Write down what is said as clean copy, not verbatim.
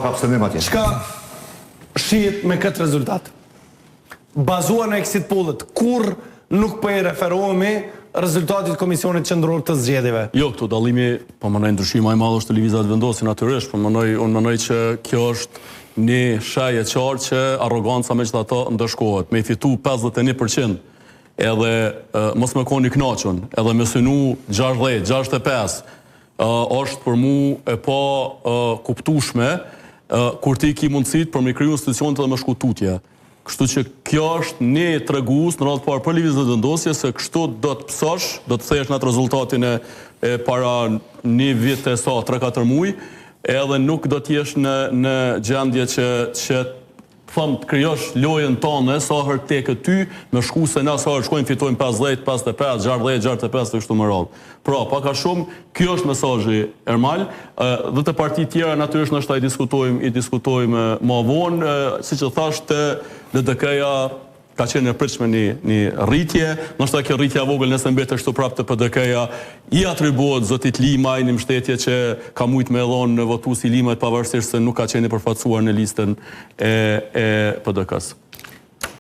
abstenim atje. Çka shihet me këtë rezultat? Bazuar në exit pollet, kur nuk po e referohemi rezultatit Komisionit Qendror të Zgjedhjeve. Jo, këtu dallimi, po mënoj ndryshimi më i madh është lëvizat vendosin natyrisht, po unë mendoj që kjo është një shaj e qartë që arroganca megjithatë ndëshkohet. Me fitu 51%, edhe mos më koni kënaqur, edhe me synu 60, 65, është për mu e pa kuptueshme kur ti ki mundësit për me kriju institucionet edhe me shku tutje. Kështu që kjo është një tregues në radhë parë për lëvizjet vendosje se kështu do të pësosh, do të thesh në atë rezultatin e para një vit e sa 3-4 muaj, edhe nuk do t'jesh në gjendje që të krijosh lojën tonë sa herë tek ty, me shku se na sa herë shkojmë fitojmë 50, 55, 60, 65 të kështu më radhë. Pra, pak a shumë, kjo është mesazhi Ermal, dhe të partitë tjera natyrisht nështë i diskutojmë më vonë, siç e thash të LDK-ja ka qenë e pritshme një rritje, nështë kjo rritja vogël nëse mbetë kështu prapë të PDK-ja, i atribuohet zotit Limaj një mbështetje që ka mujt me dhonë në votuesi Limajt pavarësisht se nuk ka qenë përfaqësuar në listën e PDK-s.